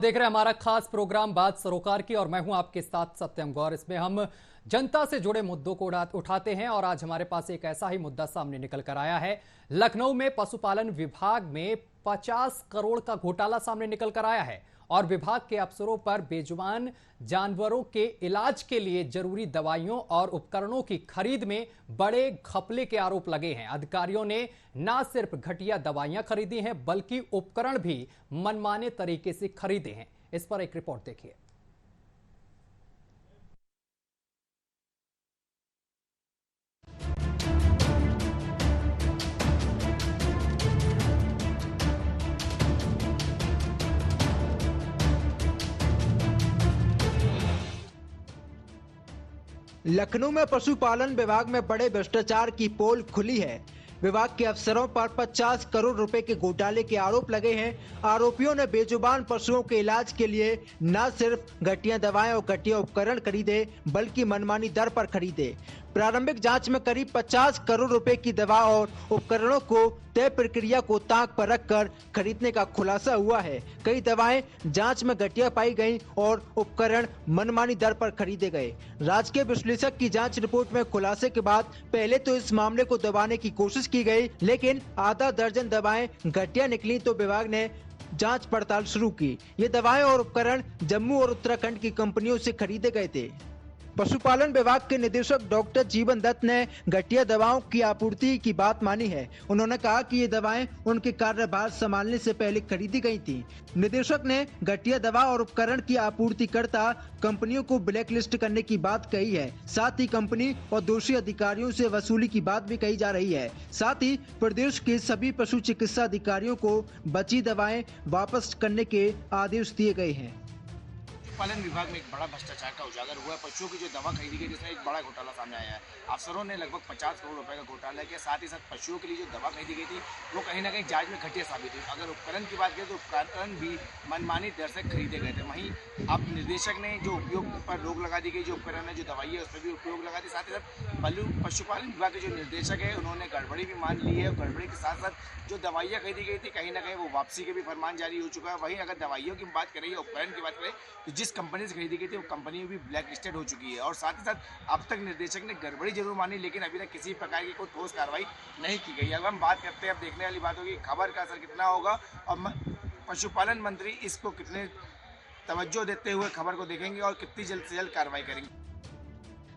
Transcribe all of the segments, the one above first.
देख रहे हैं हमारा खास प्रोग्राम बात सरोकार की और मैं हूं आपके साथ सत्यम गौर। इसमें हम जनता से जुड़े मुद्दों को उठाते हैं और आज हमारे पास एक ऐसा ही मुद्दा सामने निकल कर आया है। लखनऊ में पशुपालन विभाग में 50 करोड़ का घोटाला सामने निकल कर आया है और विभाग के अफसरों पर बेजुबान जानवरों के इलाज के लिए जरूरी दवाइयों और उपकरणों की खरीद में बड़े घपले के आरोप लगे हैं। अधिकारियों ने न सिर्फ घटिया दवाइयां खरीदी हैं बल्कि उपकरण भी मनमाने तरीके से खरीदे हैं। इस पर एक रिपोर्ट देखिए। लखनऊ में पशुपालन विभाग में बड़े भ्रष्टाचार की पोल खुली है। विभाग के अफसरों पर 50 करोड़ रुपए के घोटाले के आरोप लगे हैं। आरोपियों ने बेजुबान पशुओं के इलाज के लिए न सिर्फ घटिया दवाएं और घटिया उपकरण खरीदे बल्कि मनमानी दर पर खरीदे। प्रारंभिक जांच में करीब 50 करोड़ रुपए की दवा और उपकरणों को तय प्रक्रिया को ताक पर रखकर खरीदने का खुलासा हुआ है। कई दवाएं जांच में घटिया पाई गईं और उपकरण मनमानी दर पर खरीदे गए। राजकीय विश्लेषक की जांच रिपोर्ट में खुलासे के बाद पहले तो इस मामले को दबाने की कोशिश की गई, लेकिन आधा दर्जन दवाएं घटिया निकली तो विभाग ने जांच पड़ताल शुरू की। ये दवाएं और उपकरण जम्मू और उत्तराखंड की कंपनियों से खरीदे गए थे। पशुपालन विभाग के निदेशक डॉक्टर जीवन दत्त ने घटिया दवाओं की आपूर्ति की बात मानी है। उन्होंने कहा कि ये दवाएं उनके कार्यभार संभालने से पहले खरीदी गई थी। निदेशक ने घटिया दवा और उपकरण की आपूर्तिकर्ता कंपनियों को ब्लैक लिस्ट करने की बात कही है। साथ ही कंपनी और दोषी अधिकारियों से वसूली की बात भी कही जा रही है। साथ ही प्रदेश के सभी पशु चिकित्सा अधिकारियों को बची दवाएं वापस करने के आदेश दिए गए हैं। पशुपालन विभाग में एक बड़ा भ्रष्टाचार का उजागर हुआ है। पशुओं की जो दवा खरीदी गई जिसमें एक बड़ा घोटाला सामने आया है। अफसरों ने लगभग 50 करोड़ रुपए का घोटाला किया। साथ ही साथ पशुओं के लिए जो दवा खरीदी गई थी वो कहीं ना कहीं जांच में घटिया साबित हुई। अगर उपकरण की बात करें तो उपकरण भी मनमानी दर से खरीदे गए थे। वहीं अब निदेशक ने जो उपयोग पर रोक लगा दी गई, जो उपकरण है जो दवाई है उस पर भी उपयोग लगा दी। साथ ही साथ पशुपालन विभाग के जो निर्देशक है उन्होंने गड़बड़ी भी मान ली है। गड़बड़ी के साथ साथ जो दवाइयाँ खरीदी गई थी कहीं ना कहीं वो वापसी के भी फरमान जारी हो चुका है। वहीं अगर दवाइयों की बात करें या उपकरण की बात करें तो जिस कंपनी से खरीदी गई थी वो कंपनी भी ब्लैक लिस्टेड हो चुकी है। और साथ ही साथ अब तक निर्देशक ने गड़बड़ी जरूर मानी लेकिन अभी तक किसी प्रकार की कोई ठोस कार्रवाई नहीं की गई। अब हम बात करते हैं, अब देखने वाली बात होगी खबर का असर कितना होगा और पशुपालन मंत्री इसको कितने तवज्जो देते हुए खबर को देखेंगे और कितनी जल्द से जल्द कार्रवाई करेंगे।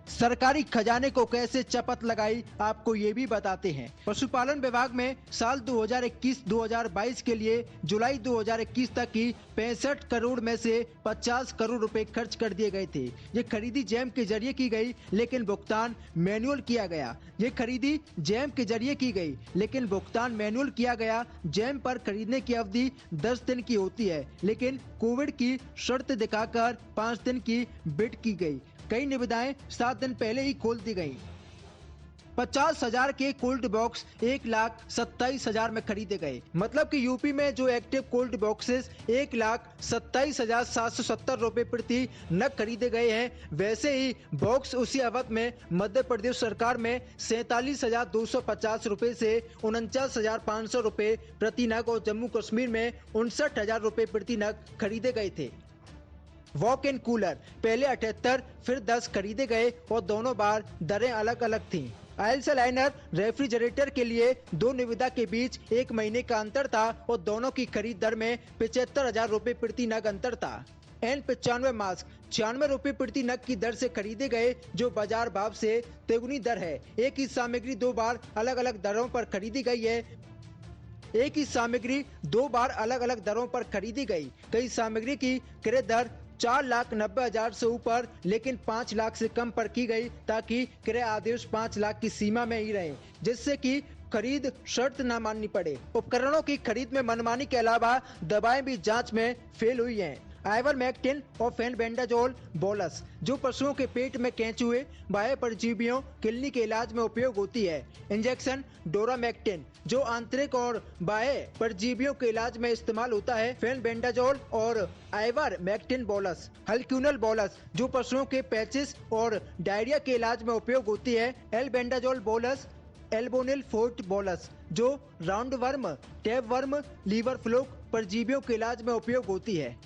सरकारी खजाने को कैसे चपत लगाई आपको ये भी बताते हैं। पशुपालन विभाग में साल 2021-2022 के लिए जुलाई 2021 तक की 65 करोड़ में से 50 करोड़ रुपए खर्च कर दिए गए थे। ये खरीदी जैम के जरिए की गई लेकिन भुगतान मैनुअल किया गया। ये खरीदी जैम के जरिए की गई लेकिन भुगतान मैनुअल किया गया। जैम पर खरीदने की अवधि 10 दिन की होती है लेकिन कोविड की शर्त दिखाकर 5 दिन की बिड की गई। कई निविदाएं 7 दिन पहले ही खोल दी गयी। 50,000 के कोल्ड बॉक्स 1,27,000 में खरीदे गए। मतलब कि यूपी में जो एक्टिव कोल्ड बॉक्सेस 1,27,770 रुपए प्रति नग खरीदे गए हैं, वैसे ही बॉक्स उसी अवधि में मध्य प्रदेश सरकार में 47,250 रुपए से 49,500 रुपए प्रति नग और जम्मू कश्मीर में 59,000 रुपए प्रति नग खरीदे गए थे। वॉक इन कूलर पहले 78 फिर 10 खरीदे गए और दोनों बार दरें अलग अलग थीं। आइल्स लाइनर रेफ्रिजरेटर के लिए 2 निविदा के बीच 1 महीने का अंतर था और दोनों की खरीद दर में 75,000 रुपए प्रति नग अंतर था। N95 मास्क 96 रुपए प्रति नग की दर से खरीदे गए जो बाजार भाव से तिगुनी दर है। एक ही सामग्री 2 बार अलग अलग दरों पर खरीदी गई है। एक ही सामग्री 2 बार अलग अलग दरों पर खरीदी गई। कई सामग्री की क्रय दर 4,90,000 से ऊपर लेकिन 5 लाख से कम पर की गई ताकि क्रय आदेश 5 लाख की सीमा में ही रहे, जिससे कि खरीद शर्त न माननी पड़े। उपकरणों की खरीद में मनमानी के अलावा दवाएं भी जांच में फेल हुई हैं। आइवरमेक्टिन और फेनबेंडाजोल बोलस जो पशुओं के पेट में केंचुए बाह्य परजीवियों किलनी के इलाज में उपयोग होती है। इंजेक्शन डोरामेक्टिन जो आंतरिक और बाह्य परजीवियों के इलाज में इस्तेमाल होता है। फेनबेंडाजोल और आइवरमेक्टिन बोलस। हल्क्यूनल बोलस जो पशुओं के पैचिस और डायरिया के इलाज में उपयोग होती है। Albendazole bolus Albonil forte bolus जो round worm, tape worm, liver fluke परजीवियों के इलाज में उपयोग होती है।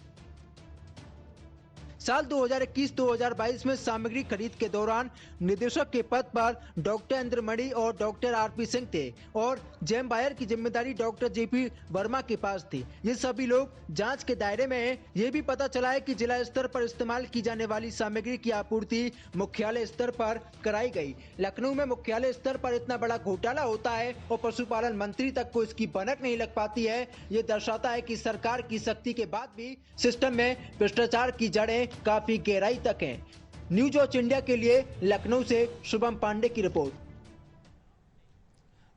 साल 2021-2022 में सामग्री खरीद के दौरान निदेशक के पद पर डॉक्टर इंद्रमणि और डॉक्टर आरपी सिंह थे और जेम बायर की जिम्मेदारी डॉक्टर जेपी वर्मा के पास थी। ये सभी लोग जांच के दायरे में हैं। ये भी पता चला है कि जिला स्तर पर इस्तेमाल की जाने वाली सामग्री की आपूर्ति मुख्यालय स्तर पर कराई गई। लखनऊ में मुख्यालय स्तर पर इतना बड़ा घोटाला होता है और पशुपालन मंत्री तक को इसकी भनक नहीं लग पाती है। ये दर्शाता है कि सरकार की सख्ती के बाद भी सिस्टम में भ्रष्टाचार की जड़ें काफी गहराई तक हैं। न्यूज वॉच इंडिया के लिए लखनऊ से शुभम पांडे की रिपोर्ट।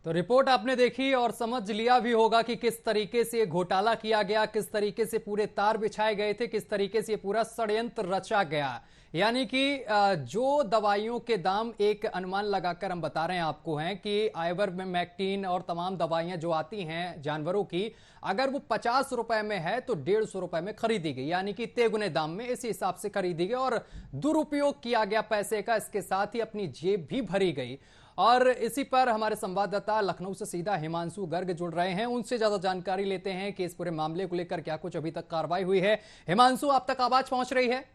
तो रिपोर्ट आपने देखी और समझ लिया भी होगा कि किस तरीके से घोटाला किया गया, किस तरीके से पूरे तार बिछाए गए थे, किस तरीके से पूरा षड्यंत्र रचा गया। यानी कि जो दवाइयों के दाम एक अनुमान लगाकर हम बता रहे हैं आपको हैं कि आइवरमेक्टिन और तमाम दवाइयां जो आती हैं जानवरों की, अगर वो 50 रुपए में है तो 150 रुपए में खरीदी गई, यानी कि तेगुने दाम में इस हिसाब से खरीदी गई और दुरुपयोग किया गया पैसे का। इसके साथ ही अपनी जेब भी भरी गई। और इसी पर हमारे संवाददाता लखनऊ से सीधा हिमांशु गर्ग जुड़ रहे हैं, उनसे ज्यादा जानकारी लेते हैं कि इस पूरे मामले को लेकर क्या कुछ अभी तक कार्रवाई हुई है। हिमांशु, आप तक आवाज पहुंच रही है?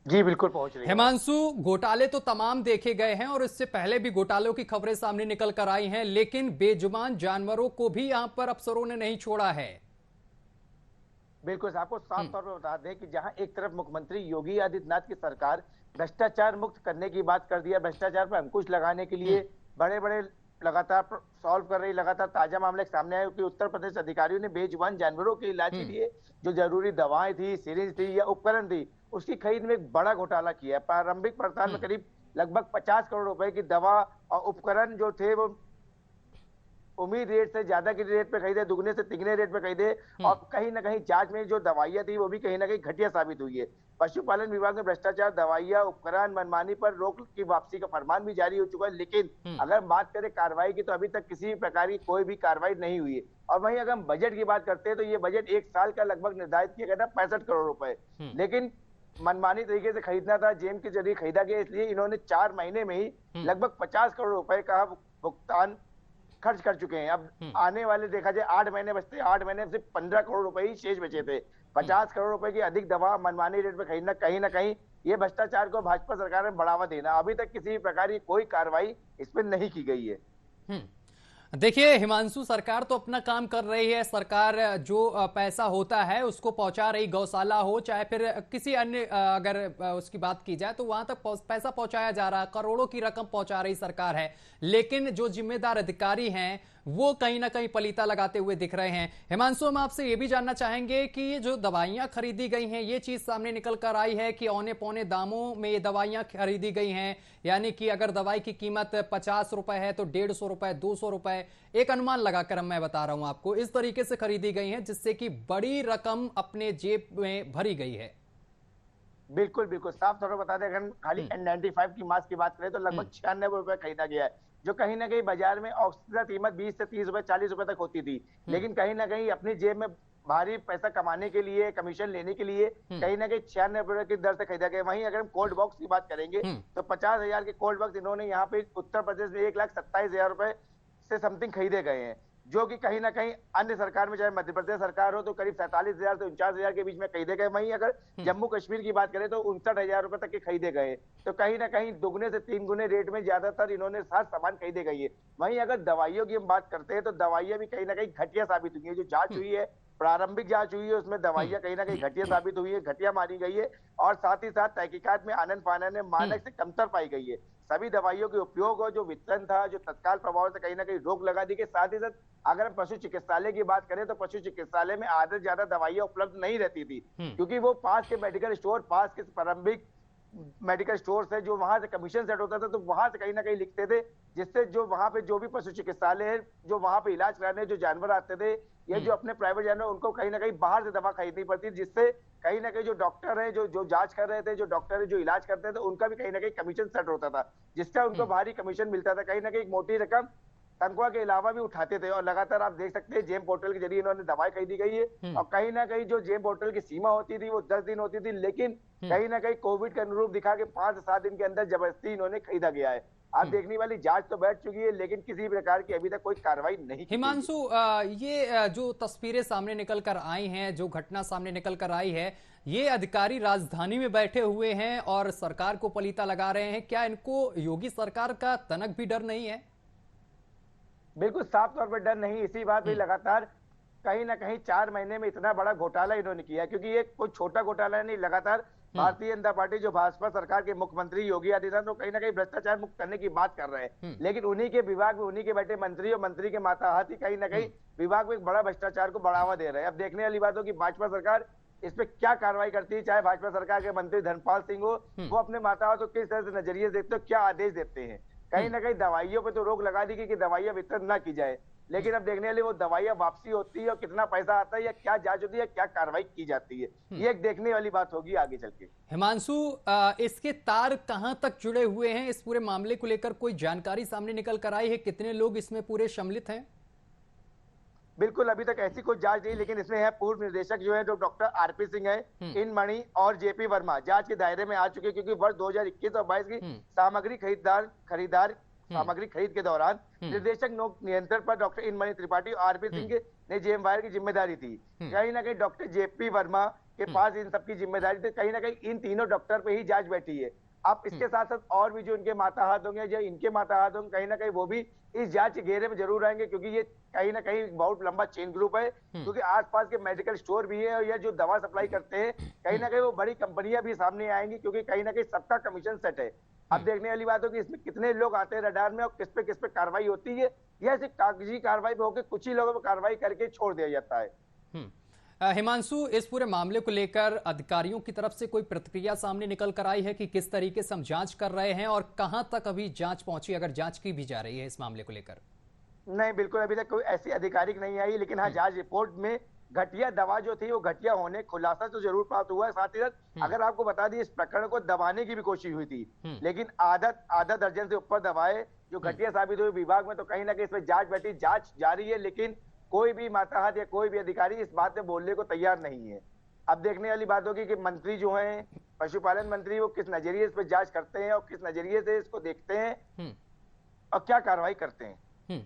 जी बिल्कुल पहुंच रही है। हिमांशु, घोटाले तो तमाम देखे गए हैं और इससे पहले भी घोटालों की खबरें सामने निकल कर आई हैं, लेकिन बेजुबान जानवरों को भी यहां पर अफसरों ने नहीं छोड़ा है। बिल्कुल, आपको साफ तौर पर बता दें कि जहां एक तरफ मुख्यमंत्री योगी आदित्यनाथ की सरकार भ्रष्टाचार मुक्त करने की बात कर दिया, भ्रष्टाचार पर अंकुश लगाने के लिए बड़े बड़े लगातार सॉल्व कर रही, लगातार ताजा मामले सामने आए कि उत्तर प्रदेश अधिकारियों ने बेजुबान जानवरों के इलाज के लिए जो जरूरी दवाएं थी, सिरिंज थी या उपकरण थी, उसकी खरीद में एक बड़ा घोटाला किया है। प्रारंभिक पड़ताल में करीब लगभग 50 करोड़ रुपए की दवा और उपकरण जो थे वो उम्मीद रेट से ज्यादा की रेट पे खरीदे, दुगने से तिगने रेट पे खरीदे और कहीं ना कहीं जांच में जो दवाइयां थी वो भी कहीं ना कहीं घटिया साबित हुई है। पशुपालन विभाग में भ्रष्टाचार, दवाइयां, उपकरण, मनमानी पर रोक की वापसी का फरमान भी जारी हो चुका है, लेकिन अगर बात करें कार्रवाई की तो अभी तक किसी प्रकार की कोई भी कार्रवाई नहीं हुई है। और वहीं अगर हम बजट की बात करते हैं तो ये बजट एक साल का लगभग निर्धारित किया गया था 65 करोड़ रुपए, लेकिन मनमानी तरीके से खरीदना था, जेम के जरिए खरीदा गया, इसलिए इन्होंने 4 महीने में ही लगभग 50 करोड़ रुपए का भुगतान खर्च कर चुके हैं। अब आने वाले देखा जाए 8 महीने बचते, 8 महीने में सिर्फ 15 करोड़ रुपए ही शेष बचे थे। 50 करोड़ रुपए की अधिक दवा मनमानी रेट पे खरीदना कहीं ना कहीं ये भ्रष्टाचार को भाजपा सरकार में बढ़ावा देना। अभी तक किसी प्रकार की कोई कार्रवाई इस पर नहीं की गई है। देखिए हिमांशु, सरकार तो अपना काम कर रही है। सरकार जो पैसा होता है उसको पहुंचा रही, गौशाला हो चाहे फिर किसी अन्य अगर उसकी बात की जाए तो वहां तक पैसा पहुंचाया जा रहा है, करोड़ों की रकम पहुंचा रही सरकार है, लेकिन जो जिम्मेदार अधिकारी हैं वो कहीं ना कहीं पलीता लगाते हुए दिख रहे हैं। हिमांशु, हम आपसे ये भी जानना चाहेंगे कि ये जो दवाइयां खरीदी गई हैं, ये चीज सामने निकल कर आई है कि औने पौने दामों में ये दवाइयां खरीदी गई हैं, यानी कि अगर दवाई की कीमत 50 रुपए है तो 150 रुपए, 200 रुपए, एक अनुमान लगाकर मैं बता रहा हूं आपको, इस तरीके से खरीदी गई हैं जिससे कि बड़ी रकम अपने जेब में भरी गई है। बिल्कुल बिल्कुल, साफ तौर पर बता दें, अगर खाली N95 की मास्क की बात करें तो लगभग 96 रुपए खरीदा गया है, जो कहीं ना कहीं बाजार में औसत कीमत 20 से 30 रुपए, 40 रुपए तक होती थी, लेकिन कहीं ना कहीं अपनी जेब में भारी पैसा कमाने के लिए, कमीशन लेने के लिए कहीं ना कहीं 96 रुपए की दर से खरीदा गया। वहीं अगर हम कोल्ड बॉक्स की बात करेंगे तो 50,000 के कोल्ड बॉक्स इन्होंने यहाँ पे उत्तर प्रदेश में 1,27,000 रुपए से समथिंग खरीदे गए हैं, जो कि कहीं ना कहीं अन्य सरकार में चाहे मध्य प्रदेश सरकार हो तो करीब 47,000 से 49,000 के बीच में खरीदे गए। वहीं अगर जम्मू कश्मीर की बात करें तो 59,000 रुपए तक के खरीदे गए, तो कहीं ना कहीं दुगने से 3 गुने रेट में ज्यादातर इन्होंने साथ सामान खरीदे गई है। वहीं अगर दवाइयों की हम बात करते हैं तो दवाइयां भी कहीं ना कहीं घटिया साबित हुई है। जो जांच हुई है, प्रारंभिक जांच हुई है, उसमें दवाइयां कहीं ना कहीं घटिया साबित हुई है, घटिया मानी गई है और साथ ही साथ तहकीकात में आनन फानन में मानक से कमतर पाई गई है। सभी दवाइयों के उपयोग और जो वितरण था, जो तत्काल प्रभाव से कहीं ना कहीं रोक लगा दी गई। साथ ही साथ अगर हम पशु चिकित्सालय की बात करें तो पशु चिकित्सालय में आधे ज्यादा दवाइयां उपलब्ध नहीं रहती थी, क्योंकि वो पास के मेडिकल स्टोर, पास के प्रारंभिक मेडिकल स्टोर से जो वहां से कमीशन सेट होता था तो वहां से कहीं ना कहीं लिखते थे, जिससे जो वहां पे जो भी पशु चिकित्सालय है, जो वहां पे इलाज कराने जो जानवर आते थे या जो अपने प्राइवेट जानवर, उनको कहीं ना कहीं बाहर से दवा खरीदनी पड़ती, जिससे कहीं ना कहीं जो डॉक्टर है, जो जांच कर रहे थे, जो डॉक्टर है जो इलाज करते थे, उनका भी कहीं ना कहीं कमीशन सेट होता था, जिसका उनको भारी कमीशन मिलता था। कहीं ना कहीं एक मोटी रकम तनख्वाह के अलावा भी उठाते थे। और लगातार आप देख सकते हैं जेम पोर्टल के जरिए इन्होंने दवाई खरीदी गई है। और कहीं ना कहीं जो जेम पोर्टल की सीमा होती थी वो 10 दिन होती थी, लेकिन कहीं ना कहीं कोविड के अनुरूप दिखा के 5 से 7 दिन के अंदर जबरदस्ती इन्होंने खरीदा गया है। आप देखने वाली जांच तो बैठ चुकी है, लेकिन किसी प्रकार की अभी तक कोई कार्रवाई नहीं की गई। हिमांशु, ये जो तस्वीरें सामने निकल कर आई हैं, जो घटना सामने निकल कर आई है, ये अधिकारी राजधानी में बैठे हुए हैं और सरकार को पलीता लगा रहे हैं। क्या इनको योगी सरकार का तनक भी डर नहीं है? बिल्कुल साफ तौर पर डर नहीं। इसी बात पे लगातार कहीं ना कहीं 4 महीने में इतना बड़ा घोटाला इन्होंने किया, क्योंकि ये कोई छोटा घोटाला नहीं। लगातार भारतीय जनता पार्टी जो भाजपा सरकार के मुख्यमंत्री योगी आदित्यनाथ, वो कहीं ना कहीं भ्रष्टाचार मुक्त करने की बात कर रहे हैं, लेकिन उन्हीं के विभाग में उन्हीं के बैठे मंत्री और मंत्री के माताहाती कहीं ना कहीं विभाग में एक बड़ा भ्रष्टाचार को बढ़ावा दे रहे हैं। अब देखने वाली बात हो कि भाजपा सरकार इस पे क्या कार्रवाई करती है। चाहे भाजपा सरकार के मंत्री धर्मपाल सिंह हो, वो अपने माताहात को किस तरह से नजरिए देखते हो, क्या आदेश देते हैं। कहीं ना कहीं दवाइयों पे तो रोक लगा दी गई कि दवाइयां वितरण ना की जाए, लेकिन अब देखने वाली वो दवाइयां वापसी होती है और कितना पैसा आता है या क्या जांच होती है, क्या कार्रवाई की जाती है, ये एक देखने वाली बात होगी आगे चल के। हिमांशु, इसके तार कहां तक जुड़े हुए हैं? इस पूरे मामले को लेकर कोई जानकारी सामने निकल कर आई है? कितने लोग इसमें पूरे सम्मिलित हैं? बिल्कुल अभी तक ऐसी कोई जांच नहीं, लेकिन इसमें है पूर्व निदेशक जो है जो डॉक्टर आरपी सिंह है, इन मणि और जेपी वर्मा जांच के दायरे में आ चुके हैं, क्योंकि वर्ष 2021 और 22 की सामग्री खरीदार सामग्री खरीद के दौरान निर्देशक नोक नियंत्रण पर डॉक्टर इनमणि त्रिपाठी और आरपी सिंह ने जेएमवायर की जिम्मेदारी थी। कहीं ना कहीं डॉक्टर जेपी वर्मा के पास इन सबकी जिम्मेदारी थी। कहीं ना कहीं इन तीनों डॉक्टर पे ही जांच बैठी है। अब इसके साथ साथ और भी जो इनके माताहात होंगे, जो इनके माताहात होंगे, कहीं ना कहीं वो भी इस जांच के घेरे में जरूर आएंगे, क्योंकि ये कहीं ना कहीं बहुत लंबा चेन ग्रुप है। क्योंकि आसपास के मेडिकल स्टोर भी है और ये जो दवा सप्लाई करते हैं, कहीं ना कहीं वो बड़ी कंपनियां भी सामने आएंगी, क्योंकि कहीं ना कहीं सबका कमीशन सेट है। अब देखने वाली बात हो कि इसमें कितने लोग आते हैं रडार में और किस पे कार्रवाई होती है, या सिर्फ कागजी कार्रवाई पे होकर कुछ ही लोगों पर कार्रवाई करके छोड़ दिया जाता है। हिमांशु, इस पूरे मामले को लेकर अधिकारियों की तरफ से कोई प्रतिक्रिया सामने निकल कर आई है कि किस तरीके से हम जांच कर रहे हैं और कहां तक अभी जांच पहुंची, अगर जांच की भी जा रही है इस मामले को लेकर? नहीं, बिल्कुल अभी तक कोई ऐसी आधिकारिक नहीं आई, लेकिन हाँ जांच रिपोर्ट में घटिया दवा जो थी वो घटिया होने खुलासा तो जरूर प्राप्त हुआ है। साथ ही साथ अगर आपको बता दी, इस प्रकरण को दबाने की भी कोशिश हुई थी, लेकिन आधा दर्जन से ऊपर दवाएं जो घटिया साबित हुई विभाग में, तो कहीं ना कहीं इसमें जांच बैठी, जांच जारी है, लेकिन कोई भी माताहात या कोई भी अधिकारी इस बात में बोलने को तैयार नहीं है। अब देखने वाली बात होगी कि मंत्री जो हैं, पशुपालन मंत्री, वो किस नजरिए इस पर जांच करते हैं और किस नजरिए से इसको देखते हैं और क्या कार्रवाई करते हैं।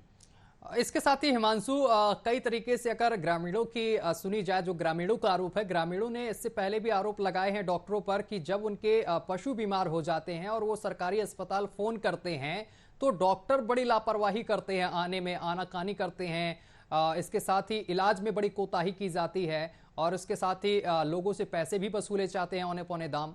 इसके साथ ही हिमांशु, कई तरीके से अगर ग्रामीणों की सुनी जाए, जो ग्रामीणों का आरोप है, ग्रामीणों ने इससे पहले भी आरोप लगाए हैं डॉक्टरों पर कि जब उनके पशु बीमार हो जाते हैं और वो सरकारी अस्पताल फोन करते हैं तो डॉक्टर बड़ी लापरवाही करते हैं, आने में आनाकानी करते हैं। इसके साथ ही इलाज में बड़ी कोताही की जाती है और इसके साथ ही लोगों से पैसे भी वसूले जाते हैं औने पौने दाम।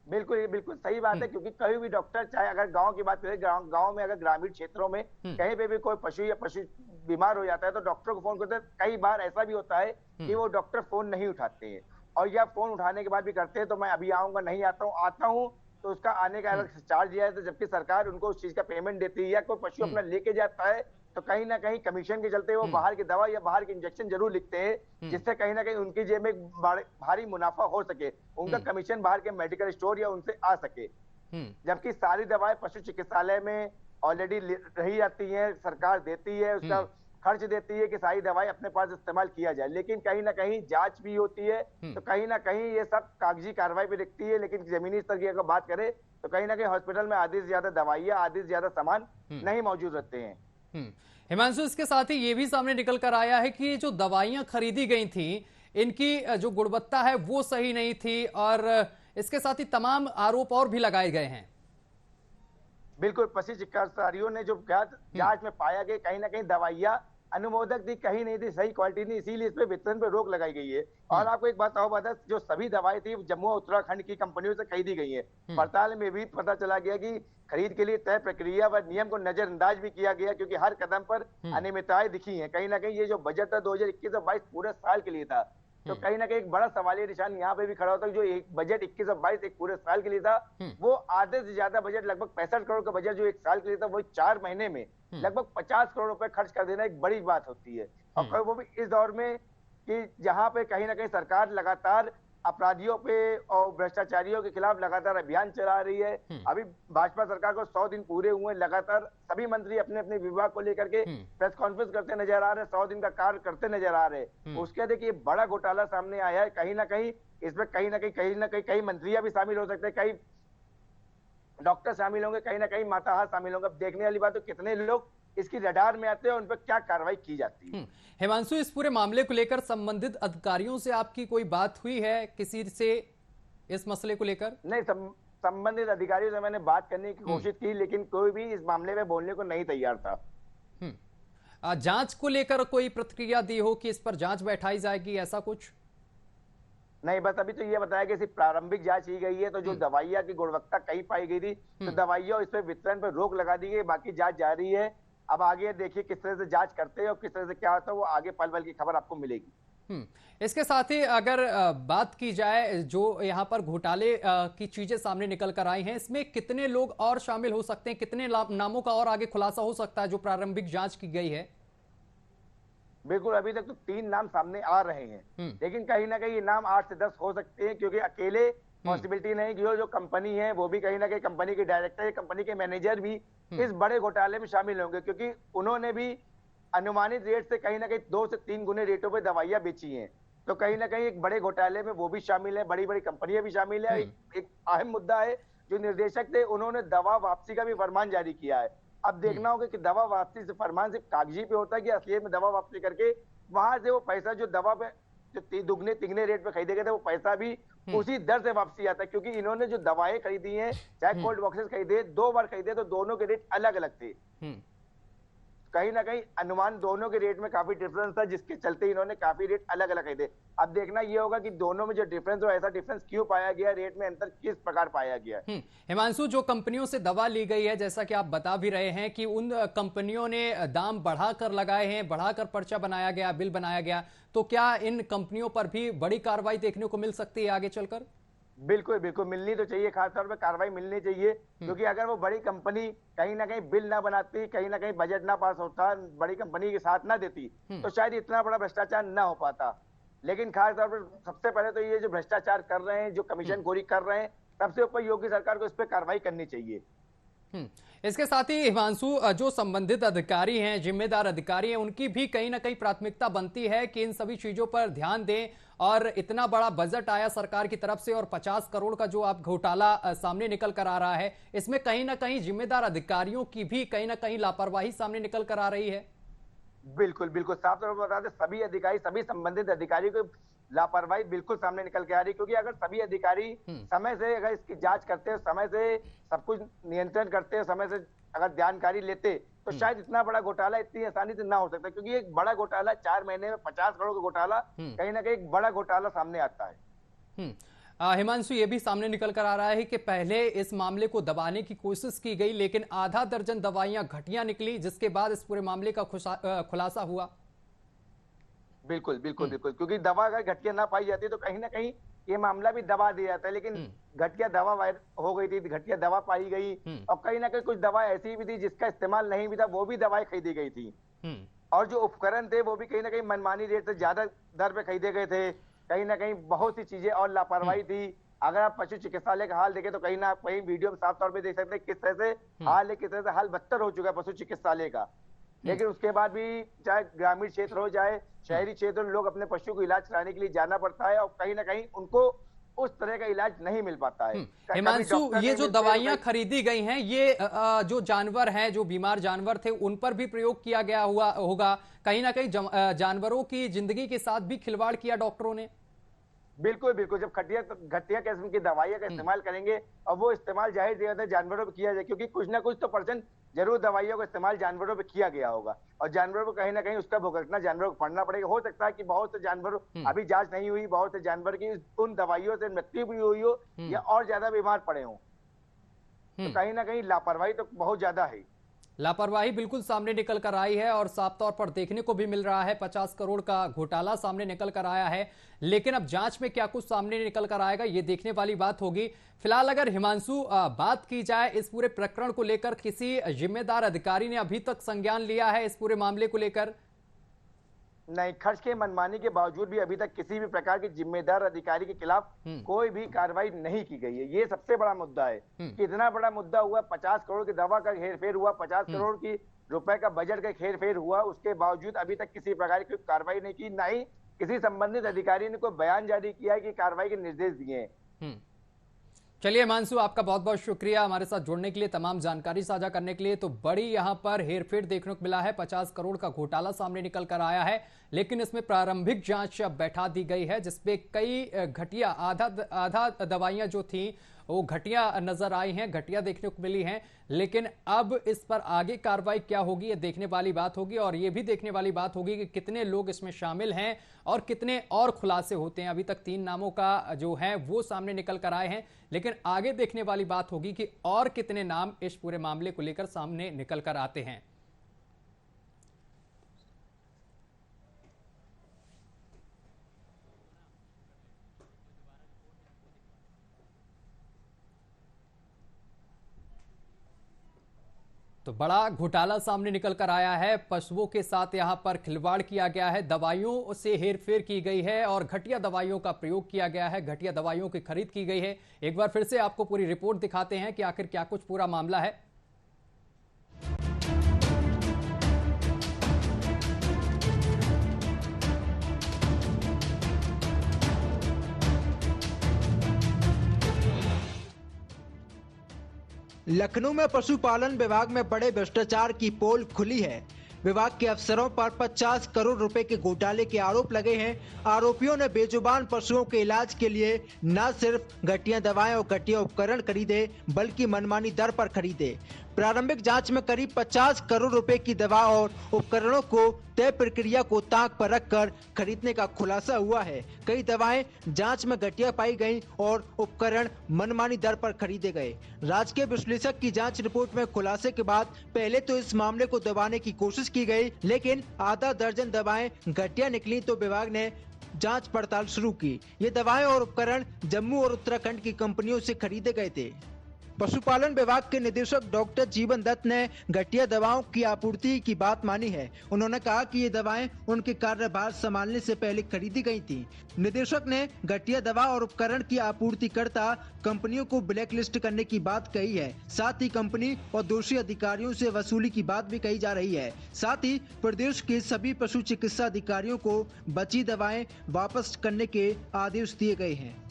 बिल्कुल, ये बिल्कुल सही बात है, क्योंकि कहीं भी डॉक्टर, चाहे अगर गांव की बात करें, गांव में अगर ग्रामीण क्षेत्रों में कहीं पे भी कोई पशु बीमार हो जाता है तो डॉक्टर को फोन करते हैं। कई बार ऐसा भी होता है कि वो डॉक्टर फोन नहीं उठाते हैं, और या फोन उठाने के बाद भी करते हैं तो मैं अभी आऊंगा, नहीं आता हूँ तो उसका आने का अलग चार्ज दिया है। तो जबकि सरकार उनको उस चीज का पेमेंट देती है, या कोई पशु अपना लेके जाता है तो कहीं ना कहीं कमीशन के चलते वो बाहर की दवा या बाहर के इंजेक्शन जरूर लिखते हैं, जिससे कहीं ना कहीं उनकी जेब में भारी मुनाफा हो सके, उनका कमीशन बाहर के मेडिकल स्टोर या उनसे आ सके। जबकि सारी दवाएं पशु चिकित्सालय में ऑलरेडी रही जाती हैं, सरकार देती है, उसका खर्च देती है कि सारी दवाएं अपने पास इस्तेमाल किया जाए, लेकिन कहीं ना कहीं जांच भी होती है, तो कहीं ना कहीं ये सब कागजी कार्रवाई भी दिखती है। लेकिन जमीनी स्तर की अगर बात करें तो कहीं ना कहीं हॉस्पिटल में आधे से ज्यादा दवाइयां, आधे से ज्यादा सामान नहीं मौजूद रहते हैं। हिमांशु, इसके साथ ही ये भी सामने निकल कर आया है कि जो दवाइयां खरीदी गई थी, इनकी जो गुणवत्ता है वो सही नहीं थी और इसके साथ ही तमाम आरोप और भी लगाए गए हैं। बिल्कुल, पशु चिकित्सालयों ने जो जांच में पाया गया, कहीं ना कहीं दवाइयां अनुमोदक थी, कहीं नहीं थी, सही क्वालिटी नहीं, इसीलिए इस पे वितरण पे रोक लगाई गई है। और आपको एक बात और बता, जो सभी दवाएं थी जम्मू और उत्तराखंड की कंपनियों से खरीदी गई है। पड़ताल में भी पता चला गया कि खरीद के लिए तय प्रक्रिया व नियम को नजरअंदाज भी किया गया, क्योंकि हर कदम पर अनियमितताएं दिखी हैं। कहीं ना कहीं ये जो बजट था 2021 और 22 पूरे साल के लिए था, तो कहीं ना कहीं एक बड़ा सवालिया निशान यहाँ पे भी खड़ा होता है। जो एक बजट 21 और 22 एक पूरे साल के लिए था, वो आधे से ज्यादा बजट, लगभग 65 करोड़ का बजट जो एक साल के लिए था, वो 4 महीने में लगभग 50 करोड़ रुपए खर्च कर देना एक बड़ी बात होती है। और वो भी इस दौर में कि जहां पे कहीं ना कहीं सरकार लगातार अपराधियों पे और भ्रष्टाचारियों के खिलाफ लगातार अभियान चला रही है। अभी भाजपा सरकार को 100 दिन पूरे हुए, लगातार सभी मंत्री अपने अपने विभाग को लेकर के प्रेस कॉन्फ्रेंस करते नजर आ रहे हैं, 100 दिन का कार्य करते नजर आ रहे हैं। उसके देखिए बड़ा घोटाला सामने आया है, कहीं ना कहीं इसमें कई मंत्रियां भी शामिल हो सकते हैं, कई डॉक्टर शामिल होंगे, कहीं ना कहीं माताहार शामिल होंगे। अब देखने वाली बात तो कितने लोग इसकी रडार में आते हैं, उन पर क्या कार्रवाई की जाती है। हिमांशु, इस पूरे मामले को लेकर संबंधित अधिकारियों से आपकी कोई बात हुई है किसी से इस मसले को लेकर? नहीं, संबंधित अधिकारियों से मैंने बात करने की कोशिश की, लेकिन कोई भी इस मामले में बोलने को नहीं तैयार था। जांच को लेकर कोई प्रतिक्रिया दी हो कि इस पर जांच बैठाई जाएगी, ऐसा कुछ? नहीं, बस अभी तो ये बताया कि सिर्फ प्रारंभिक जांच की गई है। तो जो दवाइयां की गुणवत्ता कहीं पाई गई थी, तो दवाइयां इस पे वितरण पर रोक लगा दी गई, बाकी जांच जारी है। अब आगे देखिए किस तरह से जांच करते हैं और किस तरह से क्या होता है, वो आगे पल पल की खबर आपको मिलेगी। इसके साथ ही अगर बात की जाए, जो यहाँ पर घोटाले की चीजें सामने निकल कर आई हैं, इसमें कितने लोग और शामिल हो सकते हैं, कितने नामों का और आगे खुलासा हो सकता है जो प्रारंभिक जांच की गई है? बिल्कुल, अभी तक तो 3 नाम सामने आ रहे हैं, लेकिन कहीं ना कहीं ये नाम 8 से 10 हो सकते हैं, क्योंकि अकेले पॉसिबिलिटी नहीं कि जो कंपनी है वो भी कहीं ना कहीं कंपनी के डायरेक्टर, कंपनी के मैनेजर भी इस बड़े घोटाले में शामिल होंगे, क्योंकि उन्होंने भी अनुमानित रेट से कहीं ना कहीं 2 से 3 गुने रेटों पे दवाइयां बेची हैं। तो कहीं ना कहीं एक बड़े घोटाले में वो भी शामिल है, बड़ी बड़ी कंपनियां भी शामिल है। एक अहम मुद्दा है, जो निर्देशक थे उन्होंने दवा वापसी का भी फरमान जारी किया है। अब देखना होगा कि दवा वापसी से फरमान सिर्फ कागजी पे होता है कि असलियत में दवा वापसी करके वहां से वो पैसा जो दवा पे जो दुगने तिगने रेट पे खरीदे गए थे, वो पैसा भी उसी दर से वापसी आता है, क्योंकि इन्होंने जो दवाएं खरीदी हैं, चाहे कोल्ड बॉक्सेस खरीदे, 2 बार खरीदे, तो दोनों के रेट अलग अलग थे। कहीं ना कहीं अनुमान दोनों के रेट में काफी डिफरेंस था, जिसके चलते इन्होंने काफी रेट अलग अलग खरीदे। अब देखना ये होगा कि दोनों में जो डिफरेंस हो, ऐसा डिफरेंस क्यों पाया गया, रेट में अंतर किस प्रकार पाया गया। हिमांशु, जो कंपनियों से दवा ली गई है, जैसा कि आप बता भी रहे हैं कि उन कंपनियों ने दाम बढ़ाकर लगाए हैं, बढ़ाकर पर्चा बनाया गया, बिल बनाया गया, तो क्या इन कंपनियों पर भी बड़ी कार्रवाई देखने को मिल सकती है आगे चलकर? बिल्कुल बिल्कुल, मिलनी तो चाहिए, खासतौर पर कार्रवाई मिलनी चाहिए, क्योंकि अगर वो बड़ी कंपनी कहीं ना कहीं बिल ना बनाती, कहीं ना कहीं बजट ना पास होता, बड़ी कंपनी के साथ ना देती, तो शायद इतना बड़ा भ्रष्टाचार ना हो पाता। लेकिन खासतौर पर सबसे पहले तो ये जो भ्रष्टाचार कर रहे हैं, जो कमीशन खोरी कर रहे हैं, सबसे ऊपर योगी सरकार को इस पर कार्रवाई करनी चाहिए। इसके साथ ही हिमांशु, जो संबंधित अधिकारी हैं, जिम्मेदार अधिकारी हैं, उनकी भी कहीं ना कहीं प्राथमिकता बनती है कि इन सभी चीजों पर ध्यान दें। और इतना बड़ा बजट आया सरकार की तरफ से और 50 करोड़ का जो आप घोटाला सामने निकल कर आ रहा है, इसमें कहीं ना कहीं जिम्मेदार अधिकारियों की भी कहीं ना कहीं लापरवाही सामने निकल कर आ रही है। बिल्कुल बिल्कुल, साफ तौर पर बता दें, सभी अधिकारी, सभी संबंधित अधिकारियों को लापरवाही बिल्कुल सामने निकल के आ रही, क्योंकि अगर सभी अधिकारी समय से अगर इसकी जांच करते हैं, समय से सब कुछ नियंत्रण करते हैं, समय से अगर जानकारी लेते, तो शायद इतना बड़ा घोटाला इतनी आसानी से ना हो सकता, क्योंकि एक बड़ा घोटाला 4 महीने में 50 करोड़ का घोटाला कहीं ना कहीं एक बड़ा घोटाला सामने आता है। हिमांशु, ये भी सामने निकल कर आ रहा है कि पहले इस मामले को दबाने की कोशिश की गई, लेकिन आधा दर्जन दवाइयां घटिया निकली, जिसके बाद इस पूरे मामले का खुलासा हुआ। बिल्कुल बिल्कुल बिल्कुल, क्योंकि दवा अगर घटिया ना पाई जाती तो कहीं ना कहीं ये मामला भी दबा दिया जाता है, लेकिन घटिया दवा हो गई थी, घटिया दवा पाई गई, और कहीं ना कहीं कुछ दवा ऐसी भी थी जिसका इस्तेमाल नहीं भी था, वो भी दवाएं खरीदी गई थी, और जो उपकरण थे वो भी कहीं ना कहीं मनमानी रेट से ज्यादा दर पे खरीदे गए थे। कहीं ना कहीं बहुत सी चीजें और लापरवाही थी। अगर आप पशु चिकित्सालय का हाल देखें तो कहीं ना कहीं वीडियो में साफ तौर पे देख सकते हैं किस तरह से हाल है, किस तरह से हाल बदतर हो चुका है पशु चिकित्सालय का। लेकिन उसके बाद भी चाहे ग्रामीण क्षेत्र हो, चाहे शहरी क्षेत्र, लोग अपने पशु को इलाज कराने के लिए जाना पड़ता है, और कहीं ना कहीं उनको उस तरह का इलाज नहीं मिल पाता है। हिमांशु, ये जो दवाइयां खरीदी गई हैं, ये जो जानवर हैं, जो बीमार जानवर थे, उन पर भी प्रयोग किया गया हुआ होगा, कहीं ना कहीं जानवरों की जिंदगी के साथ भी खिलवाड़ किया डॉक्टरों ने। बिल्कुल बिल्कुल, जब घटिया किस्म की दवाइयां का इस्तेमाल करेंगे, और वो इस्तेमाल जाहिर सी बात है जानवरों पे किया जाए, क्योंकि कुछ ना कुछ तो परसेंट जरूर दवाइयों का इस्तेमाल जानवरों पे किया गया होगा, और जानवरों को कहीं ना कहीं उसका भुगतना जानवरों को पड़ना पड़ेगा। हो सकता है कि बहुत से जानवरों, अभी जांच नहीं हुई, बहुत से जानवर की उन दवाइयों से मृत्यु भी हुई हो, या और ज्यादा बीमार पड़े हो, तो कहीं ना कहीं लापरवाही तो बहुत ज्यादा है। लापरवाही बिल्कुल सामने निकल कर आई है, और साफ तौर पर देखने को भी मिल रहा है 50 करोड़ का घोटाला सामने निकल कर आया है। लेकिन अब जांच में क्या कुछ सामने निकल कर आएगा, ये देखने वाली बात होगी। फिलहाल अगर हिमांशु बात की जाए इस पूरे प्रकरण को लेकर, किसी जिम्मेदार अधिकारी ने अभी तक संज्ञान लिया है इस पूरे मामले को लेकर? नहीं, खर्च के मनमानी के बावजूद भी अभी तक किसी भी प्रकार के जिम्मेदार अधिकारी के खिलाफ कोई भी कार्रवाई नहीं की गई है। ये सबसे बड़ा मुद्दा है कि इतना बड़ा मुद्दा हुआ, 50 करोड़ की दवा का हेरफेर हुआ, 50 करोड़ की रुपए का बजट का हेरफेर हुआ, उसके बावजूद अभी तक किसी प्रकार की कार्रवाई नहीं की, ना ही किसी संबंधित अधिकारी ने कोई बयान जारी किया है कि कार्रवाई के निर्देश दिए हैं। चलिए हिमांशु, आपका बहुत बहुत शुक्रिया हमारे साथ जुड़ने के लिए, तमाम जानकारी साझा करने के लिए। तो बड़ी यहां पर हेरफेर देखने को मिला है, 50 करोड़ का घोटाला सामने निकल कर आया है, लेकिन इसमें प्रारंभिक जांच अब बैठा दी गई है, जिसपे कई घटिया आधा दवाइयां जो थी वो घटिया नजर आई हैं, घटिया देखने को मिली हैं। लेकिन अब इस पर आगे कार्रवाई क्या होगी ये देखने वाली बात होगी, और ये भी देखने वाली बात होगी कि कितने लोग इसमें शामिल हैं और कितने और खुलासे होते हैं। अभी तक 3 नामों का जो है वो सामने निकल कर आए हैं, लेकिन आगे देखने वाली बात होगी कि और कितने नाम इस पूरे मामले को लेकर सामने निकल कर आते हैं। तो बड़ा घोटाला सामने निकल कर आया है, पशुओं के साथ यहां पर खिलवाड़ किया गया है, दवाइयों से हेरफेर की गई है और घटिया दवाइयों का प्रयोग किया गया है, घटिया दवाइयों की खरीद की गई है। एक बार फिर से आपको पूरी रिपोर्ट दिखाते हैं कि आखिर क्या कुछ पूरा मामला है। लखनऊ में पशुपालन विभाग में बड़े भ्रष्टाचार की पोल खुली है। विभाग के अफसरों पर 50 करोड़ रुपए के घोटाले के आरोप लगे हैं। आरोपियों ने बेजुबान पशुओं के इलाज के लिए न सिर्फ घटिया दवाएं और घटिया उपकरण खरीदे, बल्कि मनमानी दर पर खरीदे। प्रारंभिक जांच में करीब 50 करोड़ रुपए की दवा और उपकरणों को तय प्रक्रिया को ताक पर रखकर खरीदने का खुलासा हुआ है। कई दवाएं जांच में घटिया पाई गईं और उपकरण मनमानी दर पर खरीदे गए। राजकीय विश्लेषक की जांच रिपोर्ट में खुलासे के बाद पहले तो इस मामले को दबाने की कोशिश की गई, लेकिन आधा दर्जन दवाएं घटिया निकली तो विभाग ने जांच पड़ताल शुरू की। ये दवाएं और उपकरण जम्मू और उत्तराखंड की कंपनियों से खरीदे गए थे। पशुपालन विभाग के निदेशक डॉक्टर जीवन दत्त ने घटिया दवाओं की आपूर्ति की बात मानी है। उन्होंने कहा कि ये दवाएं उनके कार्यभार संभालने से पहले खरीदी गई थी। निदेशक ने घटिया दवा और उपकरण की आपूर्तिकर्ता कंपनियों को ब्लैकलिस्ट करने की बात कही है। साथ ही कंपनी और दोषी अधिकारियों से वसूली की बात भी कही जा रही है। साथ ही प्रदेश के सभी पशु चिकित्सा अधिकारियों को बची दवाएं वापस करने के आदेश दिए गए हैं।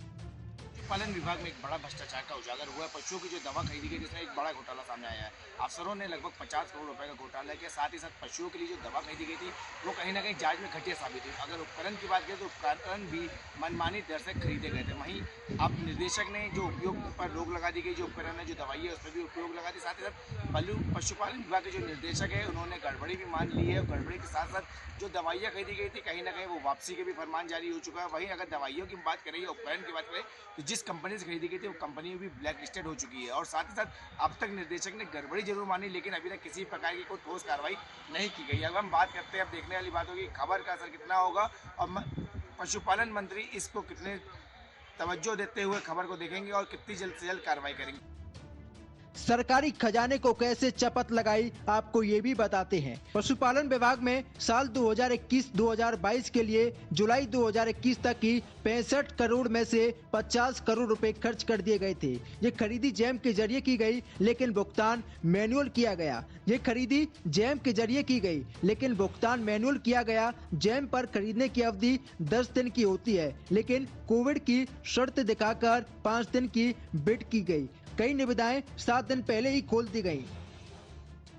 पालन विभाग में एक बड़ा भ्रष्टाचार का उजागर हुआ है। पशुओं की जो दवा खरीदी गई जिसमें एक बड़ा घोटाला सामने आया है। अफसरों ने लगभग 50 करोड़ रुपए का घोटाला किया। साथ ही साथ पशुओं के लिए जो दवा खरीदी गई थी वो कहीं ना कहीं जांच में घटिया साबित हुई। अगर उपकरण की बात करें तो उपकरण भी मनमानी दर से खरीदे गए थे। वहीं अब निर्देशक ने जो उपयोग पर रोक लगा दी गई, जो उपकरण है, जो दवाई है, उस पर भी उपयोग लगा दी। साथ ही साथ पशुपालन विभाग के जो निर्देशक है उन्होंने गड़बड़ी भी मान ली है। और गड़बड़ी के साथ साथ जो दवाइयाँ खरीदी गई थी कहीं ना कहीं वो वापसी के भी फरमान जारी हो चुका है। वहीं अगर दवाइयों की बात करें या उपकरण की बात करें तो जिस कंपनी से खरीदी गई थी वो कंपनी भी ब्लैक लिस्टेड हो चुकी है। और साथ ही साथ अब तक निर्देशक ने गड़बड़ी जरूर मानी, लेकिन अभी तक किसी प्रकार की कोई ठोस कार्रवाई नहीं की गई। अब हम बात करते हैं, अब देखने वाली बात होगी खबर का असर कितना होगा और पशुपालन मंत्री इसको कितने तवज्जो देते हुए खबर को देखेंगे और कितनी जल्द से जल्द कार्रवाई करेंगे। सरकारी खजाने को कैसे चपत लगाई, आपको ये भी बताते हैं। पशुपालन विभाग में साल 2021-2022 के लिए जुलाई 2021 तक की 65 करोड़ में से 50 करोड़ रुपए खर्च कर दिए गए थे। ये खरीदी जैम के जरिए की गई, लेकिन भुगतान मैनुअल किया गया। ये खरीदी जैम के जरिए की गई, लेकिन भुगतान मैनुअल किया गया। जैम पर खरीदने की अवधि 10 दिन की होती है, लेकिन कोविड की शर्त दिखाकर 5 दिन की बिड की गई। कई निविदाएं 7 दिन पहले ही खोल दी गई।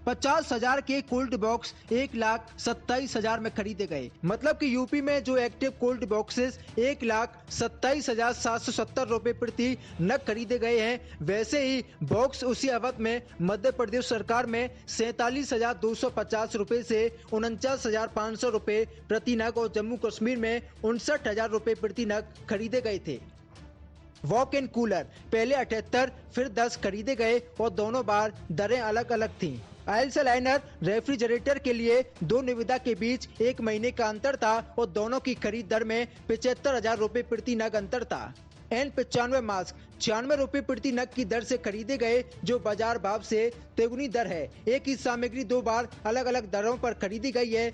50,000 के कोल्ड बॉक्स 1,27,000 में खरीदे गए। मतलब कि यूपी में जो एक्टिव कोल्ड बॉक्सेस 1,27,770 रुपए प्रति नग खरीदे गए हैं, वैसे ही बॉक्स उसी अवधि में मध्य प्रदेश सरकार में 47,250 रुपए से 49,500 रुपए प्रति नग और जम्मू कश्मीर में 59,000 रुपए प्रति नग खरीदे गए थे। वॉक इन कूलर पहले 78 फिर 10 खरीदे गए और दोनों बार दरें अलग अलग थीं। आइल्स लाइनर रेफ्रिजरेटर के लिए 2 निविदा के बीच 1 महीने का अंतर था और दोनों की खरीद दर में 75,000 रुपए प्रति नग अंतर था। N95 मास्क 96 रुपए प्रति नग की दर से खरीदे गए, जो बाजार भाव से तिगुनी दर है। एक ही सामग्री 2 बार अलग अलग दरों पर खरीदी गई है।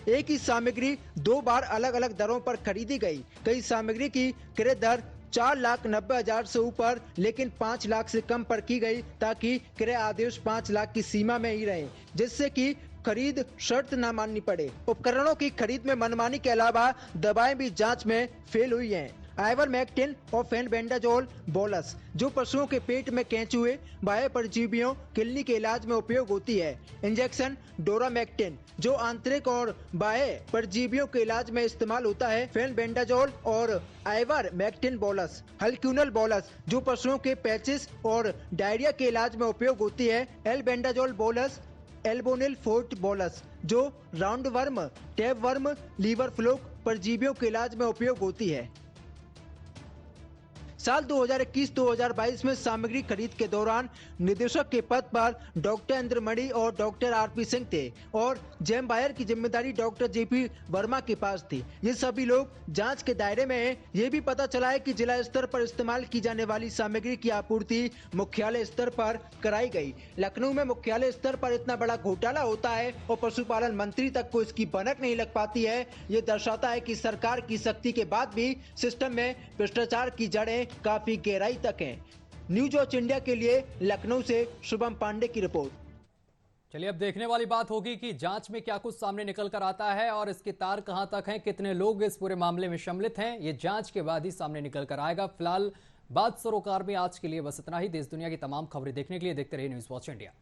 एक ही सामग्री 2 बार अलग अलग दरों पर खरीदी गई। कई सामग्री की क्रय दर 4,90,000 से ऊपर लेकिन 5 लाख से कम पर की गई, ताकि क्रय आदेश 5 लाख की सीमा में ही रहे, जिससे कि खरीद शर्त न माननी पड़े। उपकरणों की खरीद में मनमानी के अलावा दवाएं भी जांच में फेल हुई हैं। आइवरमेक्टिन और फेनबेंडाजोल बोलस, जो पशुओं के पेट में केंचुए, बाह्य परजीवियों, किलनी के इलाज में उपयोग होती है। इंजेक्शन डोरामेक्टिन, जो आंतरिक और बाह्य परजीवियों के इलाज में इस्तेमाल होता है। फेनबेंडाजोल और आइवरमेक्टिन बोलस। हल्क्यूनल बोलस, जो पशुओं के पैचिस और डायरिया के इलाज में उपयोग होती है। Albendazole bolus, Albonil forte bolus, जो round worm, tape worm, liver fluke परजीवियों के इलाज में उपयोग होती है। साल 2021-2022 में सामग्री खरीद के दौरान निदेशक के पद पर डॉक्टर इंद्रमणि और डॉक्टर आरपी सिंह थे और जेम बायर की जिम्मेदारी डॉक्टर जेपी वर्मा के पास थी। ये सभी लोग जांच के दायरे में हैं। ये भी पता चला है कि जिला स्तर पर इस्तेमाल की जाने वाली सामग्री की आपूर्ति मुख्यालय स्तर पर कराई गई। लखनऊ में मुख्यालय स्तर पर इतना बड़ा घोटाला होता है और पशुपालन मंत्री तक को इसकी भनक नहीं लग पाती है। ये दर्शाता है कि सरकार की सख्ती के बाद भी सिस्टम में भ्रष्टाचार की जड़ें काफी गहराई तक हैं। न्यूज वॉच इंडिया के लिए लखनऊ से शुभम पांडे की रिपोर्ट। चलिए, अब देखने वाली बात होगी कि जांच में क्या कुछ सामने निकल कर आता है और इसके तार कहां तक हैं, कितने लोग इस पूरे मामले में सम्मिलित हैं, ये जांच के बाद ही सामने निकल कर आएगा। फिलहाल बात सरोकार में आज के लिए बस इतना ही। देश दुनिया की तमाम खबरें देखने के लिए देखते रहिए न्यूज वॉच इंडिया।